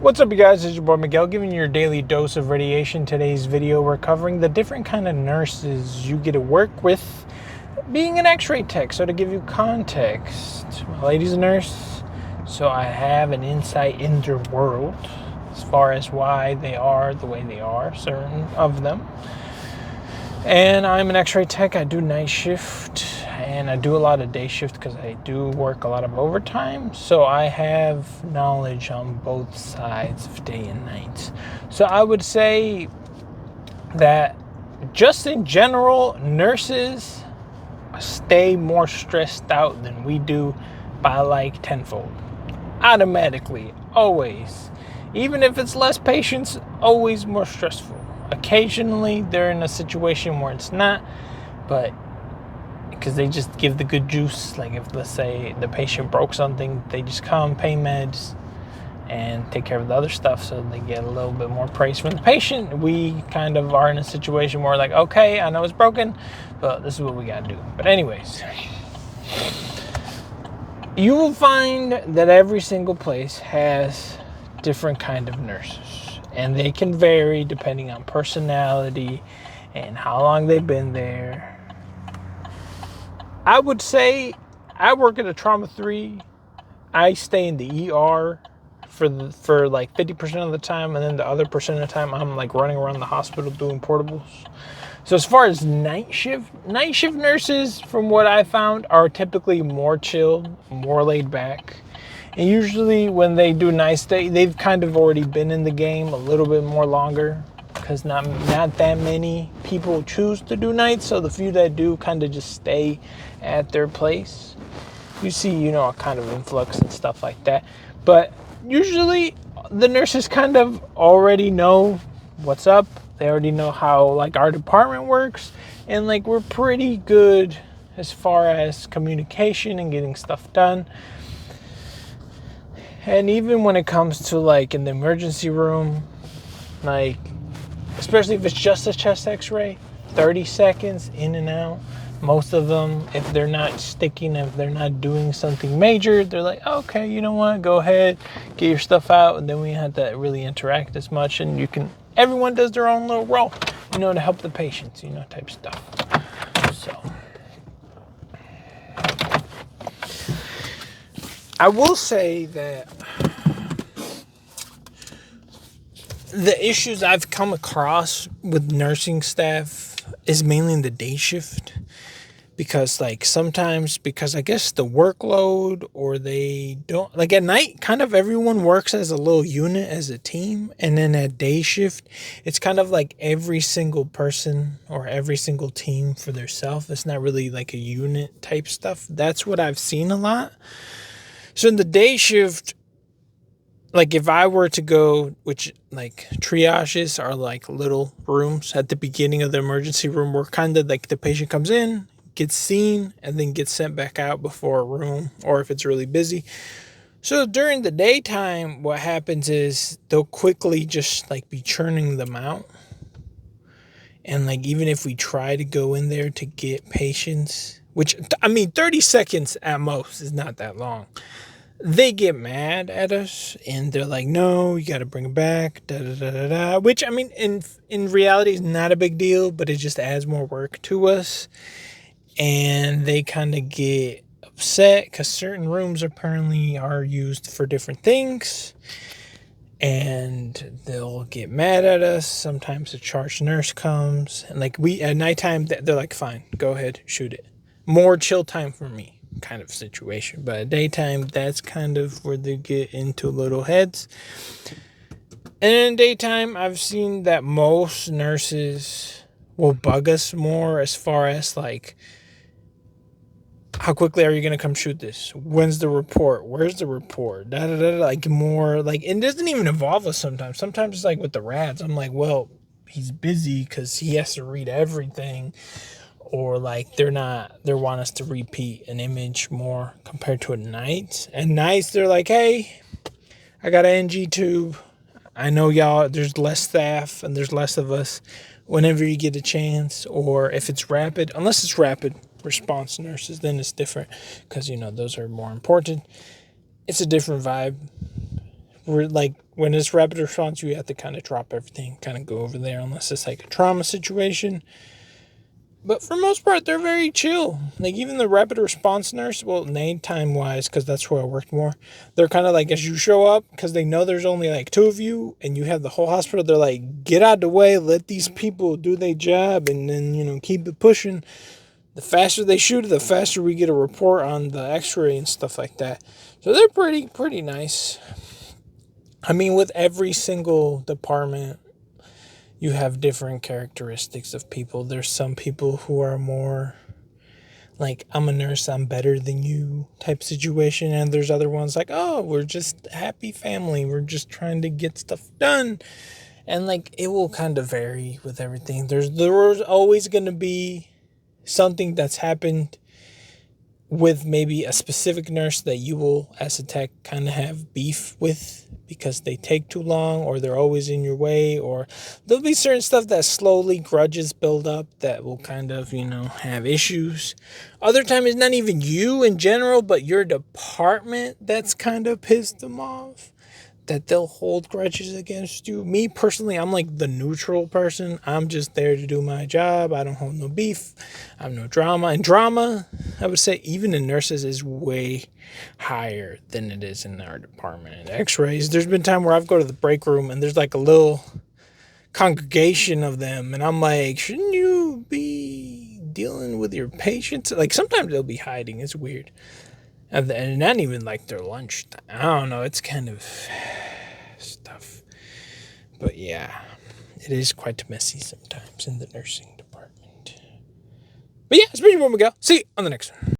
What's up, you guys? It's your boy Miguel giving you your daily dose of radiation. Today's video, we're covering the different kind of nurses you get to work with being an X-ray tech. So to give you context, my lady's a nurse, so I have an insight into their world as far as why they are the way they are, certain of them. And I'm an X-ray tech. I do night shift and I do a lot of day shift because I do work a lot of overtime. So I have knowledge on both sides of day and night. So I would say that just in general, nurses stay more stressed out than we do by like tenfold. Automatically, always. Even if it's less patients, always more stressful. Occasionally, they're in a situation where it's not, but because they just give the good juice. Like if, let's say, the patient broke something, they just come, pay meds, and take care of the other stuff, so they get a little bit more praise from the patient. We kind of are in a situation where like, okay, I know it's broken, but this is what we gotta do. But anyways, you will find that every single place has different kind of nurses, and they can vary depending on personality and how long they've been there. I would say I work at a trauma 3. I stay in the ER for like 50% of the time, and then the other percent of the time I'm like running around the hospital doing portables. So as far as night shift nurses, from what I found, are typically more chill, more laid back. And usually when they do nights, they've kind of already been in the game a little bit more longer, because not that many people choose to do nights. So the few that do kind of just stay at their place. You see, a kind of influx and stuff like that. But usually the nurses kind of already know what's up. They already know how like our department works, and like we're pretty good as far as communication and getting stuff done. And even when it comes to like in the emergency room, like especially if it's just a chest x-ray, 30 seconds in and out. Most of them, if they're not sticking, if they're not doing something major, they're like, okay, you know what, go ahead, get your stuff out, and then we have to really interact as much, and everyone does their own little role, to help the patients, type stuff. So I will say that the issues I've come across with nursing staff is mainly in the day shift, because like sometimes, because I guess the workload, or they don't like at night, kind of everyone works as a little unit, as a team, and then at day shift it's kind of like every single person or every single team for theirself. It's not really like a unit type stuff. That's what I've seen a lot. So in the day shift, like if I were to go, which like triages are like little rooms at the beginning of the emergency room, where kind of like the patient comes in, gets seen, and then gets sent back out before a room, or if it's really busy. So during the daytime, what happens is they'll quickly just like be churning them out. And like even if we try to go in there to get patients, which 30 seconds at most is not that long, they get mad at us and they're like, no, you got to bring them back, da da da da da. Which in reality is not a big deal, but it just adds more work to us. And they kind of get upset because certain rooms apparently are used for different things, and they'll get mad at us. Sometimes the charge nurse comes, and like at nighttime, they're like, fine, go ahead, shoot it. More chill time for me kind of situation. But at daytime, that's kind of where they get into little heads. And in daytime, I've seen that most nurses will bug us more as far as like, how quickly are you going to come shoot this? When's the report? Where's the report? Da, da, da, da. Like more like, it doesn't even involve us sometimes. Sometimes it's like with the rads, I'm like, well, he's busy because he has to read everything. Or like they want us to repeat an image more compared to a night. And nights, they're like, hey, I got an NG tube. I know y'all, there's less staff and there's less of us. Whenever you get a chance, or if it's rapid, unless it's rapid response nurses, then it's different, because those are more important. It's a different vibe, we're like, when it's rapid response, you have to kind of drop everything, kind of go over there, unless it's like a trauma situation. But for the most part, they're very chill. Like, even the rapid response nurse, well, nighttime wise, because that's where I worked more, they're kind of like, as you show up, because they know there's only like two of you and you have the whole hospital, they're like, get out of the way, let these people do their job, and then, keep it pushing. The faster they shoot it, the faster we get a report on the Xray and stuff like that. So they're pretty nice. I mean, with every single department, you have different characteristics of people. There's some people who are more like, I'm a nurse, I'm better than you type situation. And there's other ones like, oh, we're just a happy family. We're just trying to get stuff done. And like, it will kind of vary with everything. There's always going to be something that's happened with maybe a specific nurse that you will, as a tech, kind of have beef with because they take too long, or they're always in your way, or there'll be certain stuff that slowly grudges build up that will kind of, have issues. Other time it's not even you in general, but your department that's kind of pissed them off, that they'll hold grudges against you. Me personally, I'm like the neutral person. I'm just there to do my job. I don't hold no beef. I have no drama. And drama, I would say, even in nurses, is way higher than it is in our department. In Xrays, there's been time where I've go to the break room and there's like a little congregation of them, and I'm like, shouldn't you be dealing with your patients? Like, sometimes they'll be hiding. It's weird. And not even like their lunch. I don't know. It's kind of stuff. But yeah, it is quite messy sometimes in the nursing department. But yeah, it's pretty warm we go. See you on the next one.